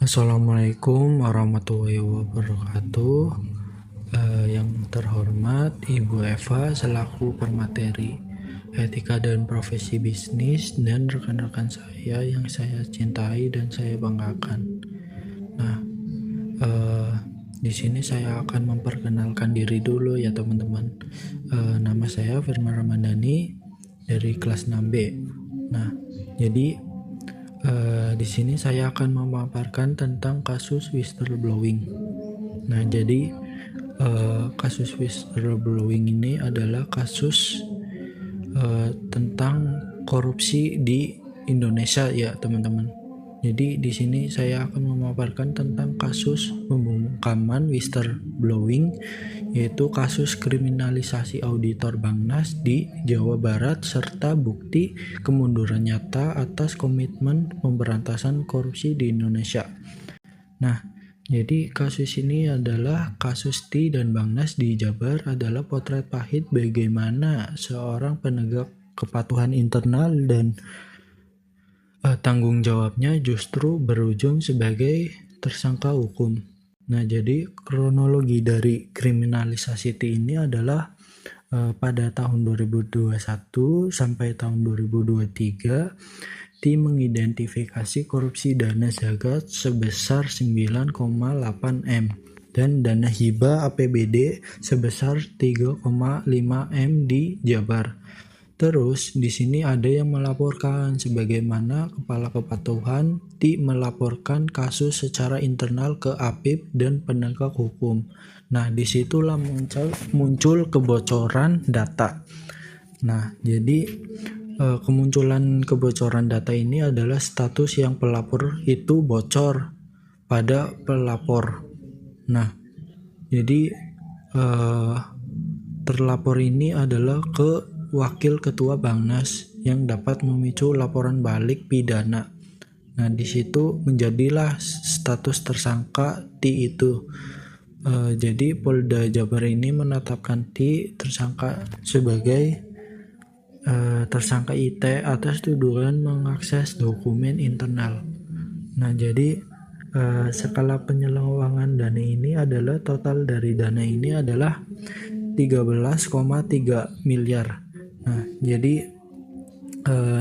Assalamualaikum warahmatullahi wabarakatuh. Yang terhormat Ibu Eva selaku pemateri etika dan profesi bisnis dan rekan-rekan saya yang saya cintai dan saya banggakan. Nah, di sini saya akan memperkenalkan diri dulu ya teman-teman. Nama saya Firman Ramadhani dari kelas 6B. Nah, jadi di sini saya akan memaparkan tentang kasus whistleblowing. Nah, jadi kasus whistleblowing ini adalah kasus tentang korupsi di Indonesia ya teman-teman. Jadi di sini saya akan memaparkan tentang kasus pembungkaman whistleblowing, yaitu kasus kriminalisasi auditor Bangnas di Jawa Barat serta bukti kemunduran nyata atas komitmen pemberantasan korupsi di Indonesia. Nah, jadi kasus ini adalah kasus T dan Bangnas di Jabar adalah potret pahit bagaimana seorang penegak kepatuhan internal dan tanggung jawabnya justru berujung sebagai tersangka hukum. Nah, jadi kronologi dari kriminalisasi T ini adalah pada tahun 2021 sampai tahun 2023 T mengidentifikasi korupsi dana zakat sebesar 9,8 M dan dana hibah APBD sebesar 3,5 M di Jabar. Terus di sini ada yang melaporkan sebagaimana Kepala Kepatuhan T melaporkan kasus secara internal ke APIP dan penegak hukum. Nah, disitulah muncul kebocoran data. Nah, jadi kemunculan kebocoran data ini adalah status yang pelapor itu bocor pada pelapor. Nah, jadi terlapor ini adalah ke Wakil Ketua Bangnas yang dapat memicu laporan balik pidana. Nah, di situ menjadilah status tersangka T itu. Jadi Polda Jabar ini menetapkan T tersangka sebagai tersangka IT atas tuduhan mengakses dokumen internal. Nah, jadi skala penyelewengan dana ini adalah total dari dana ini adalah 13,3 miliar. Nah, jadi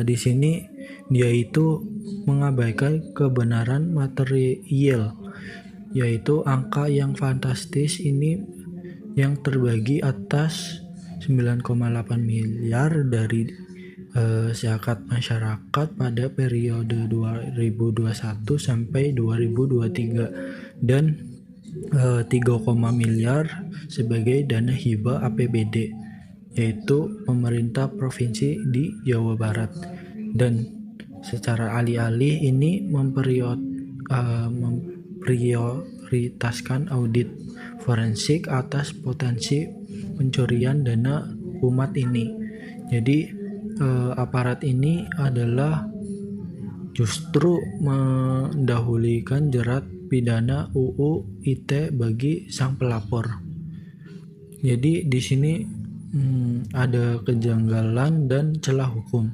di sini dia itu mengabaikan kebenaran material, yaitu angka yang fantastis ini yang terbagi atas 9,8 miliar dari zakat masyarakat pada periode 2021 sampai 2023 dan 3, miliar sebagai dana hibah APBD, yaitu pemerintah provinsi di Jawa Barat. Dan secara alih-alih ini memprioritaskan audit forensik atas potensi pencurian dana umat ini. Jadi aparat ini adalah justru mendahulukan jerat pidana UU ITE bagi sang pelapor. Jadi di sini ada kejanggalan dan celah hukum.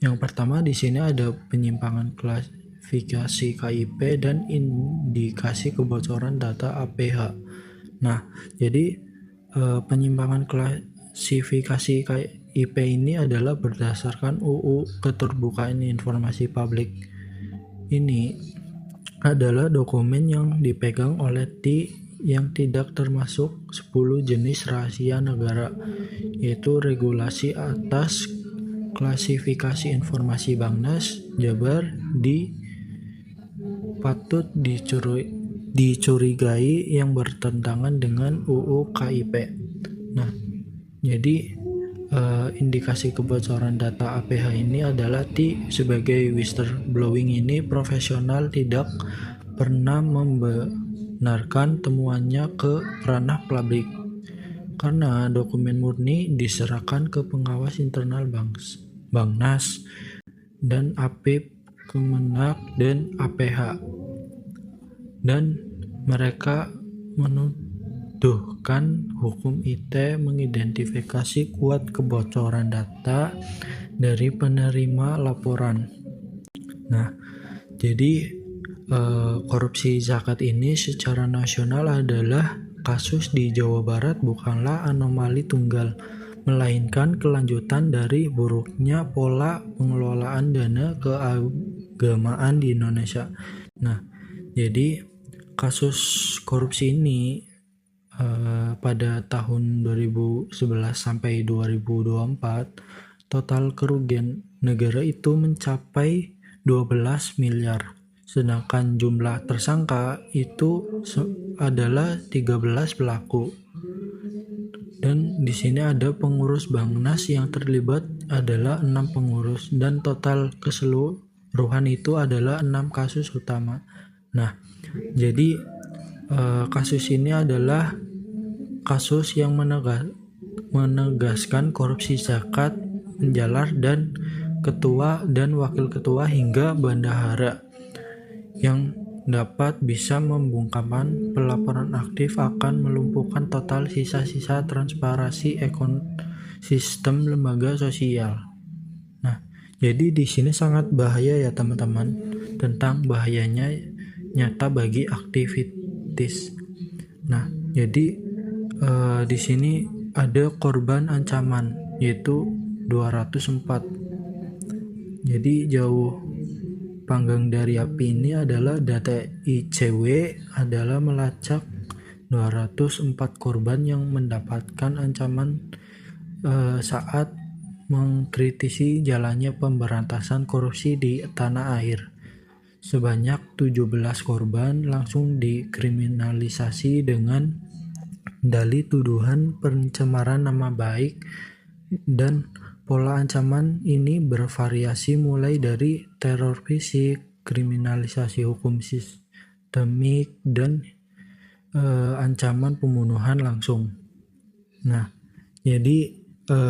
Yang pertama di sini ada penyimpangan klasifikasi KIP dan indikasi kebocoran data APH. Nah, jadi penyimpangan klasifikasi KIP ini adalah berdasarkan UU Keterbukaan Informasi Publik. Ini adalah dokumen yang dipegang oleh T yang tidak termasuk 10 jenis rahasia negara, yaitu regulasi atas klasifikasi informasi Bangnas Jabar patut dicurigai yang bertentangan dengan UU KIP. Nah, jadi indikasi kebocoran data APH ini adalah T sebagai whistleblowing ini profesional tidak pernah membenarkan temuannya ke ranah publik karena dokumen murni diserahkan ke pengawas internal Bangnas dan APIP, Kemenak dan APH, dan mereka menuduhkan hukum IT mengidentifikasi kuat kebocoran data dari penerima laporan. Nah, jadi korupsi zakat ini secara nasional adalah kasus di Jawa Barat bukanlah anomali tunggal, melainkan kelanjutan dari buruknya pola pengelolaan dana keagamaan di Indonesia. Nah, jadi kasus korupsi ini pada tahun 2011 sampai 2024 total kerugian negara itu mencapai 12 miliar. Sedangkan jumlah tersangka itu adalah 13 pelaku. Dan di sini ada pengurus Bangnas yang terlibat adalah 6 pengurus dan total keseluruhan itu adalah 6 kasus utama. Nah, jadi kasus ini adalah kasus yang menegaskan korupsi zakat, penjalar dan ketua dan wakil ketua hingga bendahara yang dapat bisa membungkamkan pelaporan aktif akan melumpuhkan total sisa-sisa transparansi ekosistem lembaga sosial. Nah, jadi di sini sangat bahaya ya teman-teman, tentang bahayanya nyata bagi aktivitas. Nah, jadi di sini ada korban ancaman yaitu 204. Jadi jauh panggang dari api ini adalah data ICW adalah melacak 204 korban yang mendapatkan ancaman saat mengkritisi jalannya pemberantasan korupsi di tanah air. Sebanyak 17 korban langsung dikriminalisasi dengan dalih tuduhan pencemaran nama baik, dan pola ancaman ini bervariasi mulai dari teror fisik, kriminalisasi hukum sistemik, dan ancaman pembunuhan langsung. Nah, jadi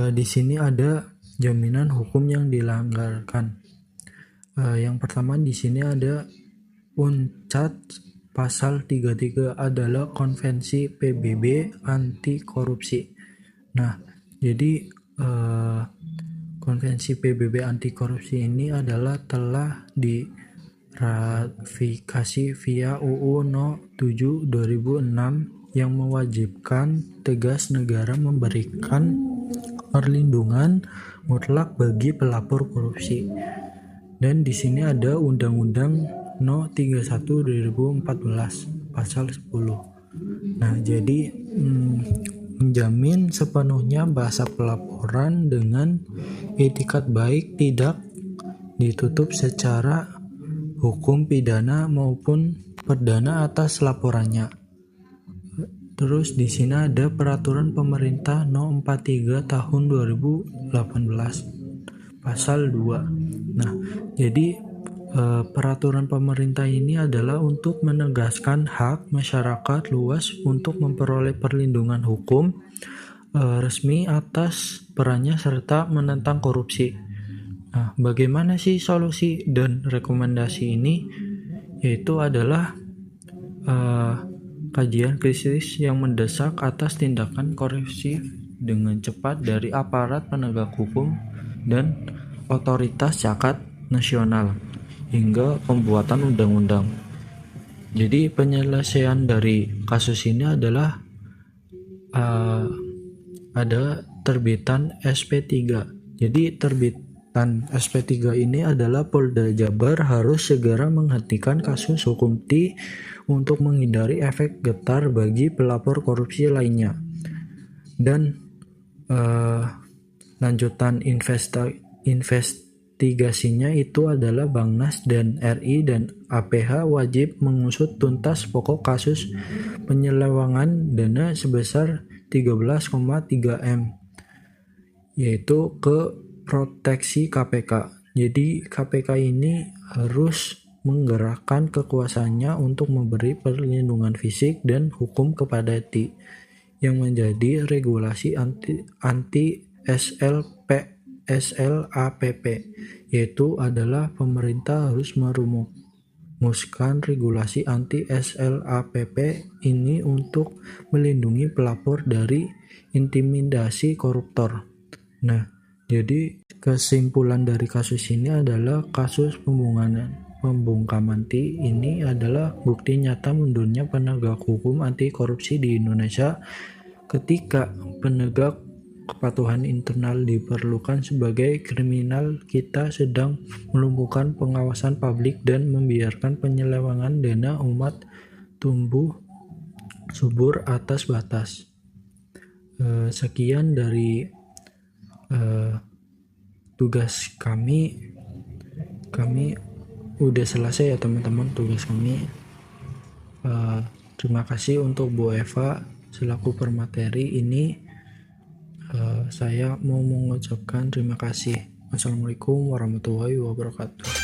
di sini ada jaminan hukum yang dilanggarkan. Yang pertama di sini ada UNCAT Pasal 33 adalah Konvensi PBB anti korupsi. Nah, jadi Konvensi PBB anti korupsi ini adalah telah diratifikasi via UU No. 7 2006 yang mewajibkan tegas negara memberikan perlindungan mutlak bagi pelapor korupsi. Dan di sini ada Undang-Undang No 31 2014 pasal 10. Nah, jadi menjamin sepenuhnya bahasa pelaporan dengan etikat baik, tidak ditutup secara hukum pidana maupun perdana atas laporannya. Terus di sini ada peraturan pemerintah No 43 tahun 2018 pasal 2. Nah, jadi peraturan pemerintah ini adalah untuk menegaskan hak masyarakat luas untuk memperoleh perlindungan hukum resmi atas perannya serta menentang korupsi. Nah, bagaimana sih solusi dan rekomendasi ini? Yaitu adalah kajian krisis yang mendesak atas tindakan korupsi dengan cepat dari aparat penegak hukum dan otoritas zakat nasional hingga pembuatan undang-undang. Jadi penyelesaian dari kasus ini adalah ada terbitan SP3. Jadi terbitan SP3 ini adalah Polda Jabar harus segera menghentikan kasus hukum T untuk menghindari efek getar bagi pelapor korupsi lainnya. Dan lanjutan investigasinya itu adalah Bangnas dan RI dan APH wajib mengusut tuntas pokok kasus penyelewengan dana sebesar 13,3 M, yaitu ke proteksi KPK. Jadi KPK ini harus menggerakkan kekuasaannya untuk memberi perlindungan fisik dan hukum kepada TI yang menjadi regulasi anti SLAPP, yaitu adalah pemerintah harus merumuskan regulasi anti SLAPP ini untuk melindungi pelapor dari intimidasi koruptor. Nah, jadi kesimpulan dari kasus ini adalah kasus pembungkaman ini adalah bukti nyata mundurnya penegak hukum anti korupsi di Indonesia ketika penegak kepatuhan internal diperlukan sebagai kriminal. Kita sedang melumpuhkan pengawasan publik dan membiarkan penyelewengan dana umat tumbuh subur atas batas. Sekian dari tugas kami udah selesai ya teman-teman, tugas kami. Terima kasih untuk Bu Eva selaku permateri ini. Saya mau mengucapkan terima kasih. Wassalamualaikum warahmatullahi wabarakatuh.